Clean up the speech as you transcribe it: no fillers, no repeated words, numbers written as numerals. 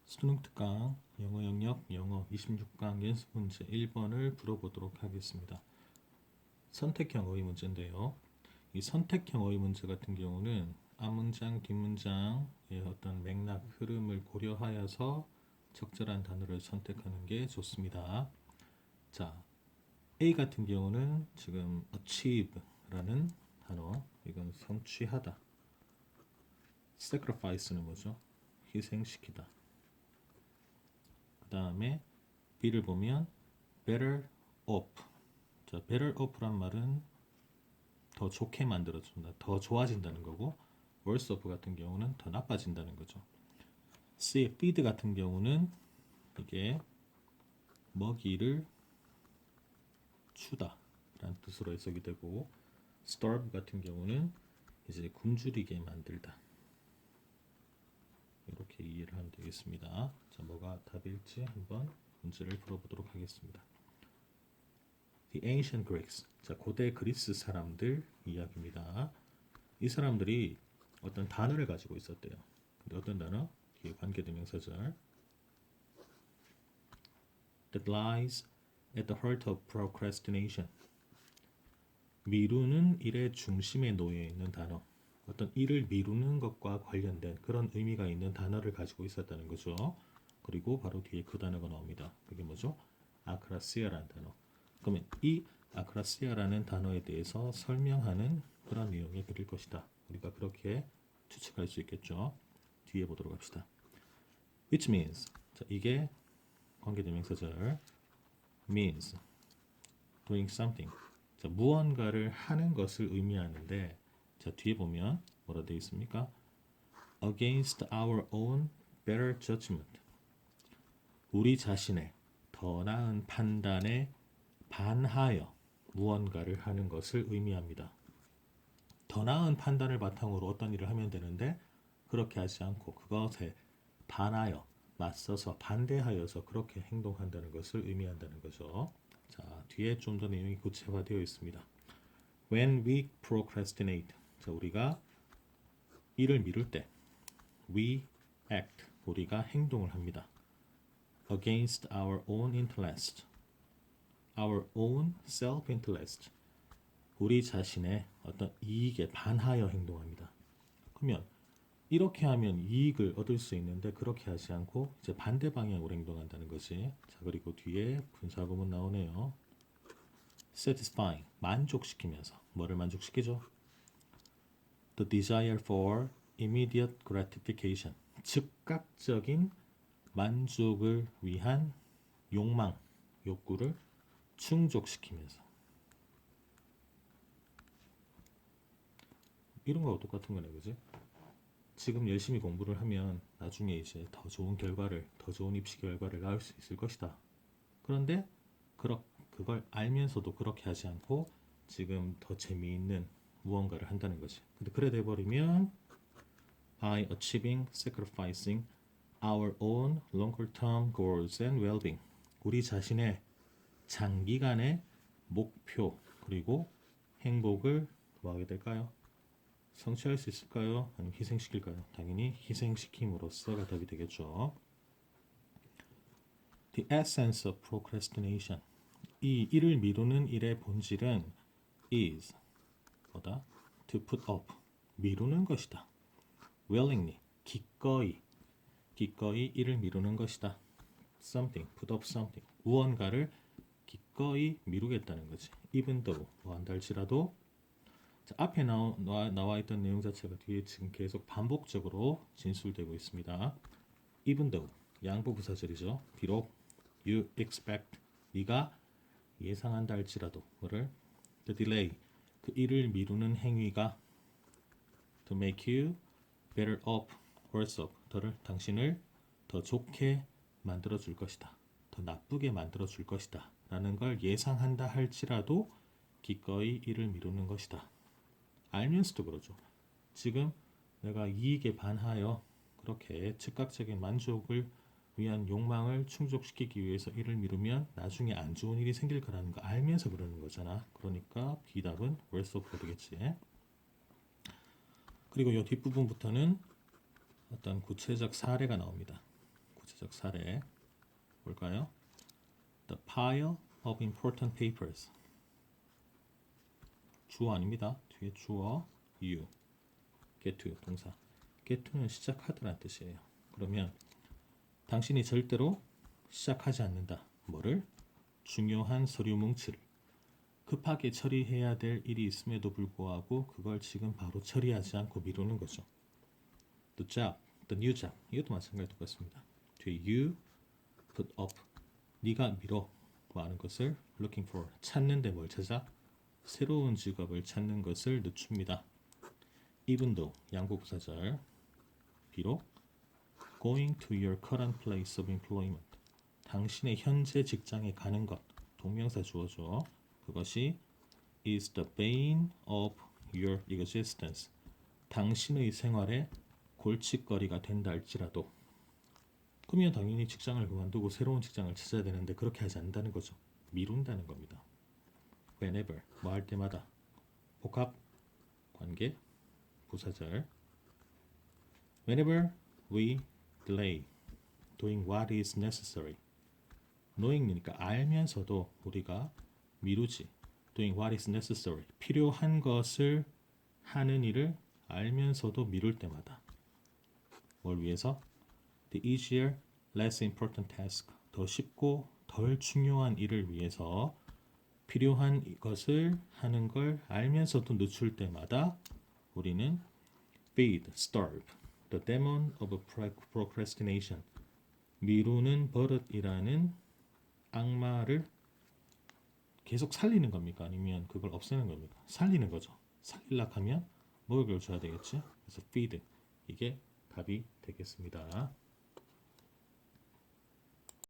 수능 특강 영어 영역 영어 26강 연습 문제 1번을 풀어보도록 하겠습니다. 선택형 어휘 문제인데요. 이 선택형 어휘 문제 같은 경우는 앞문장, 뒷문장의 어떤 맥락, 흐름을 고려하여서 적절한 단어를 선택하는 게 좋습니다. 자, A 같은 경우는 지금 achieve라는 단어, 이건 성취하다. sacrifice는 뭐죠? 희생시키다. 그 다음에 B를 보면 better off. 자, better off란 말은 더 좋게 만들어준다, 더 좋아진다는 거고, worse off 같은 경우는 더 나빠진다는 거죠. C, feed 같은 경우는 이게 먹이를 주다 라는 뜻으로 해석이 되고, starve 같은 경우는 이제 굶주리게 만들다, 이렇게 이해를 하면 되겠습니다. 자, 뭐가 답일지 한번 문제를 풀어보도록 하겠습니다. The ancient Greeks. 자, 고대 그리스 사람들 이야기입니다. 이 사람들이 어떤 단어를 가지고 있었대요. 근데 어떤 단어? 뒤에 관계대명사절. That lies at the heart of procrastination. 미루는 일의 중심에 놓여 있는 단어. 어떤 일을 미루는 것과 관련된 그런 의미가 있는 단어를 가지고 있었다는 거죠. 그리고 바로 뒤에 그 단어가 나옵니다. 그게 뭐죠? 아크라시아라는 단어. 그러면 이 아크라시아라는 단어에 대해서 설명하는 그런 내용의 글일 것이다. 우리가 그렇게 추측할 수 있겠죠. 뒤에 보도록 합시다. Which means, 자, 이게 관계대명사절 means doing something. 자, 무언가를 하는 것을 의미하는데, 자, 뒤에 보면 뭐라 되어 있습니까? Against our own better judgment. 우리 자신의 더 나은 판단에 반하여 무언가를 하는 것을 의미합니다. 더 나은 판단을 바탕으로 어떤 일을 하면 되는데, 그렇게 하지 않고 그것에 반하여, 맞서서, 반대하여서 그렇게 행동한다는 것을 의미한다는 거죠. 자, 뒤에 좀 더 내용이 구체화되어 있습니다. When we procrastinate. 자, 우리가 일을 미룰 때 we act. 우리가 행동을 합니다. Against our own interest. Our own self-interest. 우리 자신의 어떤 이익에 반하여 행동합니다. 그러면 이렇게 하면 이익을 얻을 수 있는데 그렇게 하지 않고 이제 반대 방향으로 행동한다는 것이. 자, 그리고 뒤에 분사구문 나오네요. satisfying, 만족시키면서. 뭐를 만족시키죠? The desire for immediate gratification, 즉각적인 만족을 위한 욕망, 욕구를 충족시키면서. 이런 거하고 똑같은 거네, 그지? 지금 열심히 공부를 하면 나중에 이제 더 좋은 결과를, 더 좋은 입시 결과를 낳을 수 있을 것이다. 그런데 그걸 알면서도 그렇게 하지 않고 지금 더 재미있는 무언가를 한다는 거지. 근데 그래 돼버리면 by achieving, sacrificing our own longer-term goals and well-being. 우리 자신의 장기간의 목표 그리고 행복을 뭐하게 될까요? 성취할 수 있을까요? 아니면 희생시킬까요? 당연히 희생시킴으로써가 답이 되겠죠. The essence of procrastination. 이 일을 미루는 일의 본질은 is 뭐다? To put off. 미루는 것이다. willingly. 기꺼이 일을 미루는 것이다. something. put off something. 무언가를 기꺼이 미루겠다는 거지. even though. 뭐한다 할지라도. 자, 앞에 나와 있던 내용 자체가 뒤에 지금 계속 반복적으로 진술되고 있습니다. even though. 양보부사절이죠. 비록 you expect. 네가 예상한다 할지라도 뭐를? the delay. 그 일을 미루는 행위가 to make you better off, worse off. 당신을 더 좋게 만들어 줄 것이다. 더 나쁘게 만들어 줄 것이다. 라는 걸 예상한다 할지라도 기꺼이 일을 미루는 것이다. 알면서도 그러죠. 지금 내가 이익에 반하여 그렇게 즉각적인 만족을 위한 욕망을 충족시키기 위해서 일을 미루면 나중에 안 좋은 일이 생길 거라는 거 알면서 그러는 거잖아. 그러니까 비답은 worse off가 되겠지. 그리고 이 뒷부분부터는 어떤 구체적 사례가 나옵니다. 구체적 사례 볼까요? The pile of important papers. 주어 아닙니다. 뒤에 주어 you. get to 동사. get to는 시작하다라는 뜻이에요. 그러면 당신이 절대로 시작하지 않는다. 뭐를? 중요한 서류 뭉치를. 급하게 처리해야 될 일이 있음에도 불구하고 그걸 지금 바로 처리하지 않고 미루는 거죠. The job, the new job. 이것도 마찬가지로 똑같습니다. 뒤에 you put up. 네가 미뤄 많은 것을 looking for. 찾는데 뭘 찾아? 새로운 직업을 찾는 것을 늦춥니다. Even though 양보부사절. 비록 going to your current place of employment. 당신의 현재 직장에 가는 것. 동명사 주어죠. 그것이 is the bane of your existence. 당신의 생활에 골칫거리가 된다 할지라도 그러면 당연히 직장을 그만두고 새로운 직장을 찾아야 되는데 그렇게 하지 않는다는 거죠. 미룬다는 겁니다. whenever 뭐 할 때마다 복합 관계 부사절 whenever we delay doing what is necessary knowing이니까 알면서도 우리가 미루지 doing what is necessary 필요한 것을 하는 일을 알면서도 미룰 때마다 뭘 위해서? The easier, less important task 더 쉽고 덜 중요한 일을 위해서 필요한 것을 하는 걸 알면서도 늦출 때마다 우리는 feed, starve the demon of procrastination 미루는 버릇이라는 악마를 계속 살리는 겁니까? 아니면 그걸 없애는 겁니까? 살리는 거죠. 살리려고 하면 먹을 걸 줘야 되겠지? 그래서 feed 이게 답이 되겠습니다.